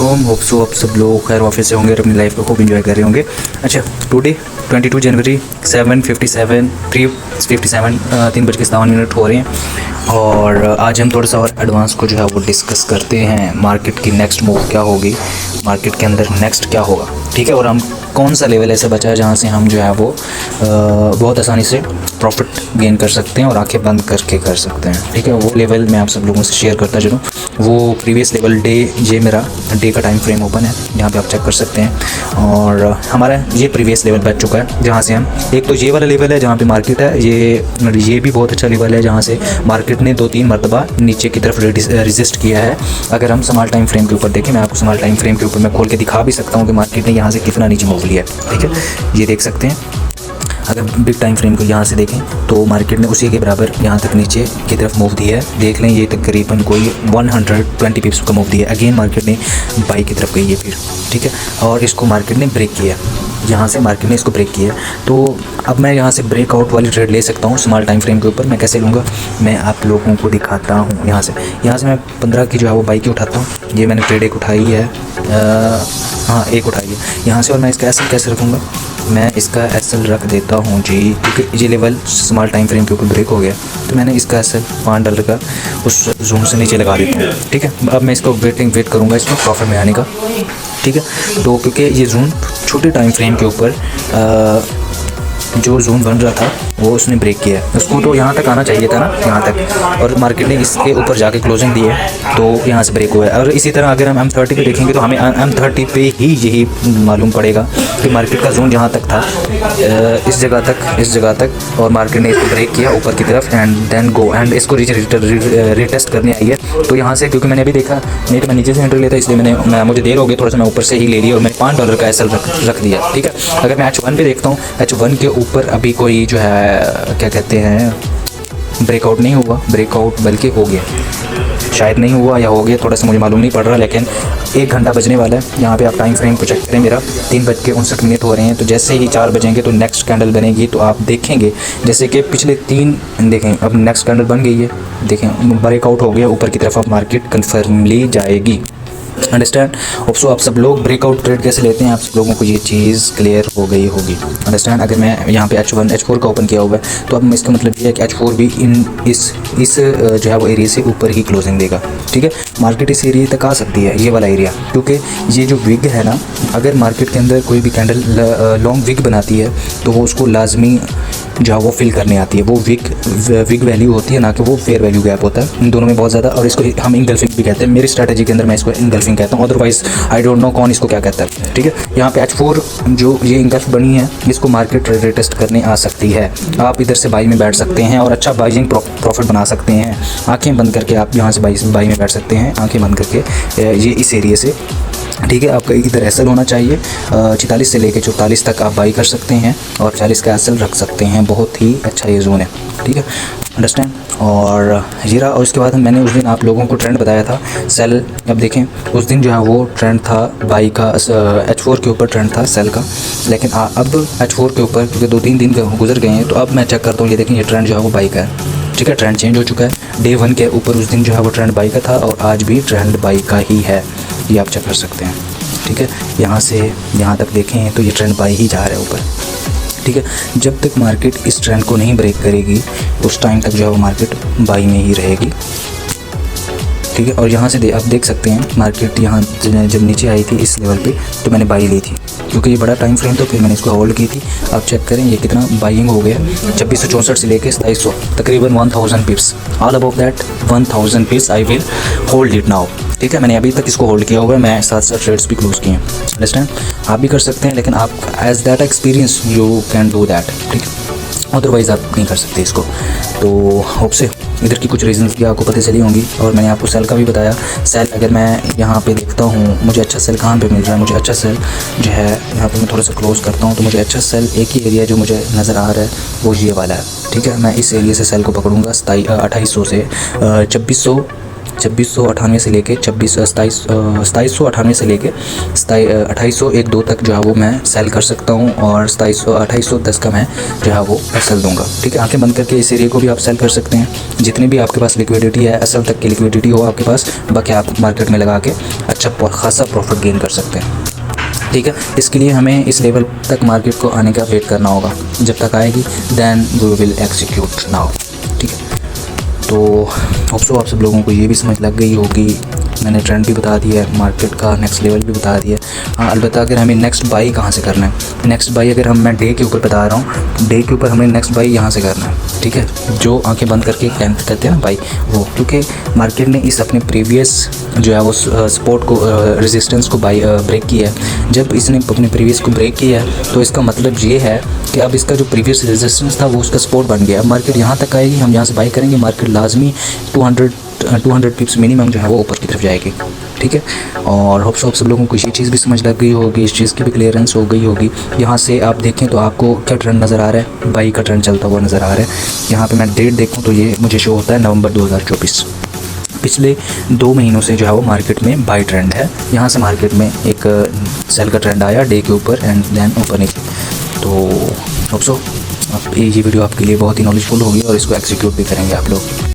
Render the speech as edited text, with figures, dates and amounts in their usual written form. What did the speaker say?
वालेकुम। Hope so आप सब लोग खैर ऑफिस से होंगे और अपनी लाइफ को खूब एंजॉय कर रहे होंगे। अच्छा, टुडे 22 जनवरी 7:57 3:57 3:57 हो रहे हैं और आज हम थोड़ा सा और एडवांस को जो है वो डिस्कस करते हैं। मार्केट की नेक्स्ट मूव क्या होगी, मार्केट के अंदर नेक्स्ट क्या होगा, ठीक है। और हम कौन सा लेवल ऐसा बचा है जहाँ से हम जो है वो बहुत आसानी से प्रॉफिट गेन कर सकते हैं और आंखें बंद करके कर सकते हैं, ठीक है। वो लेवल मैं आप सब लोगों से शेयर करता चलूँ। वो प्रीवियस लेवल डे, ये मेरा डे का टाइम फ्रेम ओपन है, यहाँ पे आप चेक कर सकते हैं। और हमारा ये प्रीवियस लेवल बच चुका है जहाँ से हम, एक तो ये वाला लेवल है जहाँ पे मार्केट है, ये भी बहुत अच्छा लेवल है जहाँ से मार्केट ने 2-3 मरतबा नीचे की तरफ रेजिस्ट किया है। अगर हम स्मॉल टाइम फ्रेम के ऊपर देखें, मैं आपको स्मॉल टाइम फ्रेम के ऊपर मैं खोल के दिखा भी सकता हूँ कि मार्केट ने यहाँ से कितना नीचे मूव लिया है, ठीक है। ये देख सकते हैं। अगर बिग टाइम फ्रेम को यहाँ से देखें तो मार्केट ने उसी के बराबर यहाँ तक नीचे की तरफ मूव दिया है। देख लें, ये तकरीबन कोई 120 पिप्स का मूव दिया है। अगेन मार्केट ने बाई की तरफ गई है फिर, ठीक है। और इसको मार्केट ने ब्रेक किया, यहाँ से मार्केट ने इसको ब्रेक किया। तो अब मैं यहाँ से ब्रेकआउट वाली ट्रेड ले सकता हूँ स्मॉल टाइम फ्रेम के ऊपर। मैं कैसे लूँगा, मैं आप लोगों को दिखाता हूँ। यहाँ से मैं 15 की जो है वो बाई की उठाता हूँ। ये मैंने ट्रेड एक उठाई है, हाँ एक उठाई है यहाँ से। और मैं इसका एसएल कैसे रखूँगा, मैं इसका एसएल रख देता हूँ जी, क्योंकि ये लेवल स्मॉल टाइम फ्रेम के ऊपर ब्रेक हो गया। तो मैंने इसका एसएल $5 का उस जोन से नीचे लगा देता हूँ, ठीक है। अब मैं इसको वेट करूँगा इसमें प्रॉफिट में आने का, ठीक है। तो क्योंकि ये जोन छोटे टाइम फ्रेम के ऊपर जो जोन बन रहा था वो उसने ब्रेक किया है, उसको तो यहाँ तक आना चाहिए था ना, यहाँ तक। और मार्केट ने इसके ऊपर जाके क्लोजिंग दी है तो यहाँ से ब्रेक हुआ है। और इसी तरह अगर हम M30 पे देखेंगे तो हमें M30 पे ही यही मालूम पड़ेगा कि मार्केट का जोन जहाँ तक था, इस जगह तक और मार्केट ने इसको ब्रेक किया ऊपर की तरफ एंड देन गो एंड इसको रिटेस्ट करने आई है। तो यहाँ से क्योंकि मैंने अभी देखा नहीं तो मैं नीचे से एंट्री लेता, इसलिए मुझे देर हो गई थोड़ा सा, मैं ऊपर से ही ले लिया और मैंने $5 का एसएल रख दिया, ठीक है। अगर मैं H1 पे देखता हूँ, H1 के ऊपर अभी कोई जो है क्या कहते हैं ब्रेकआउट नहीं हुआ, ब्रेकआउट बल्कि हो गया, शायद नहीं हुआ या हो गया, थोड़ा सा मुझे मालूम नहीं पड़ रहा। लेकिन 1 घंटा बजने वाला है। यहाँ पे आप टाइम फ्रेम को चेक करें, मेरा 3:59 हो रहे हैं। तो जैसे ही 4 बजेंगे तो नेक्स्ट कैंडल बनेगी। तो आप देखेंगे जैसे कि पिछले 3 देखें, अब नेक्स्ट कैंडल बन गई है, देखें ब्रेकआउट हो गया ऊपर की तरफ, अब मार्केट कन्फर्मली जाएगी। अंडरस्टैंड। सो आप सब लोग ब्रेकआउट ट्रेड कैसे लेते हैं, आप सब लोगों को ये चीज़ क्लियर हो गई होगी। अंडरस्टैंड। अगर मैं यहाँ पे H1 H4 का ओपन किया हुआ है तो अब इसका मतलब ये है कि H4 भी इस जो है वो एरिया से ऊपर ही क्लोजिंग देगा, ठीक है। मार्केट इस एरिया तक आ सकती है, ये वाला एरिया, क्योंकि ये जो विग है ना, अगर मार्केट के अंदर कोई भी कैंडल लॉन्ग विग बनाती है तो वो उसको लाजमी जो है वो फिल करने आती है। वो विग वैल्यू होती है, ना कि वो फेयर वैल्यू गैप होता है। इन दोनों में बहुत ज़्यादा, और इसको हम इंगल्फिंग भी कहते हैं। मेरी स्ट्रैटेजी के अंदर मैं इसको इंगल्फिंग कहता हूँ, अदरवाइज आई डोंट नो कौन इसको क्या कहता है, ठीक है। यहाँ पे H4 जो ये इंगल्फ बनी है, इसको मार्केट रिटेस्ट करने आ सकती है। आप इधर से बाई में बैठ सकते हैं और अच्छा बाइंग प्रॉफिट बना सकते हैं। आंखें बंद करके आप यहाँ से बाई में बैठ सकते हैं, आंखें बंद करके ये इस एरिया से, ठीक है। आपका इधर एसएल होना चाहिए 46 से लेकर 44 तक आप बाई कर सकते हैं और 40 का एसएल रख सकते हैं। बहुत ही अच्छा ये जोन है, ठीक है। अंडरस्टैंड। और ये रहा। और उसके बाद मैंने उस दिन आप लोगों को ट्रेंड बताया था सेल। अब देखें उस दिन जो है वो ट्रेंड था बाई का, H4 के ऊपर ट्रेंड था सेल का। लेकिन अब H4 के ऊपर क्योंकि 2-3 दिन गुजर गए हैं तो अब मैं चेक करता हूँ, ये देखें ये ट्रेंड जो है वो बाई का है, ठीक है। ट्रेंड चेंज हो चुका है। डे 1 के ऊपर उस दिन जो है वो ट्रेंड बाई का था और आज भी ट्रेंड बाई का ही है, ये आप चेक कर सकते हैं, ठीक है। यहाँ से यहाँ तक देखें तो ये ट्रेंड बाई ही जा रहा है ऊपर, ठीक है। जब तक मार्केट इस ट्रेंड को नहीं ब्रेक करेगी उस टाइम तक जो है वो मार्केट बाई में ही रहेगी, ठीक है। और यहाँ से आप देख सकते हैं मार्केट यहाँ जब नीचे आई थी इस लेवल पे तो मैंने बाई ली थी, क्योंकि ये बड़ा टाइम फ्रेम था, फिर मैंने इसको होल्ड की थी। आप चेक करें ये कितना बाइंग हो गया, 2664 से लेके 2700, तकरीबन 1000 पिप्स। All about that 1000 पिप्स I will hold it now, ठीक है। मैंने अभी तक इसको होल्ड किया हुआ है, मैं 7 ट्रेड्स भी क्लोज किए हैं। अंडरस्टैंड। आप भी कर सकते हैं, लेकिन आप as that experience you can do that, ठीक है। अदरवाइज़ आप नहीं कर सकते इसको। तो होप से इधर की कुछ रीजंस भी आपको पता चली होंगी। और मैंने आपको सेल का भी बताया। सेल अगर मैं यहाँ पे देखता हूँ मुझे अच्छा सेल कहाँ पे मिल रहा है, मुझे अच्छा सेल जो है यहाँ पे मैं थोड़ा सा क्लोज करता हूँ तो मुझे अच्छा सेल एक ही एरिया जो मुझे नज़र आ रहा है वो ये वाला है, ठीक है। मैं इस एरिया से सेल को पकड़ूंगा 2800 से 2600 2698 से लेके 2798 से लेके 2801 तक जो है वो मैं सेल कर सकता हूँ, और 2810 का मैं जो है वो सेल दूंगा। ठीक है, आंखें बंद करके इस एरिया को भी आप सेल कर सकते हैं। जितनी भी आपके पास लिक्विडिटी है, असल तक की लिक्विडिटी हो आपके पास, बाकी आप मार्केट में लगा के अच्छा खासा प्रॉफिट गेन कर सकते हैं। ठीक है, इसके लिए हमें इस लेवल तक मार्केट को आने का वेट करना होगा। जब तक आएगी then we will execute now. ठीक है, तो होप सो आप सब लोगों को ये भी समझ लग गई होगी। मैंने ट्रेंड भी बता दिया है, मार्केट का नेक्स्ट लेवल भी बता दिया है। हाँ, अलबत्ता अगर हमें नेक्स्ट बाई कहाँ से करना है, नेक्स्ट बाई अगर मैं डे के ऊपर बता रहा हूँ, डे के ऊपर हमें नेक्स्ट बाई यहाँ से करना है। ठीक है, जो आंखें बंद करके करते हैं ना बाई, वो क्योंकि मार्केट ने इस अपने प्रीवियस जो है वो सपोर्ट को रेजिस्टेंस को ब्रेक किया है। जब इसने अपने प्रीवियस को ब्रेक किया है तो इसका मतलब ये है कि अब इसका जो प्रीवियस रेजिस्टेंस था वो उसका सपोर्ट बन गया। मार्केट यहाँ तक आएगी, हम यहाँ से बाई करेंगे, मार्केट लाजमी 200 पिप्स मिनिमम जो है वो ऊपर की तरफ जाएगी। ठीक है, और होप सो आप सब लोगों को ये चीज़ भी समझ लग गई होगी, इस चीज़ की भी क्लियरेंस हो गई होगी। यहाँ से आप देखें तो आपको क्या ट्रेंड नज़र आ रहा है, बाई का ट्रेंड चलता हुआ नज़र आ रहा है। यहाँ पे मैं डेट देखूँ तो ये मुझे शो होता है नवंबर 2024। पिछले 2 महीनों से जो है वो मार्केट में बाई ट्रेंड है। यहाँ से मार्केट में एक सेल का ट्रेंड आया डे के ऊपर एंड देन ऊपर नीचे। तो होप सो ये वीडियो आपके लिए बहुत ही नॉलेजफुल होगी और इसको एग्जीक्यूट भी करेंगे आप लोग।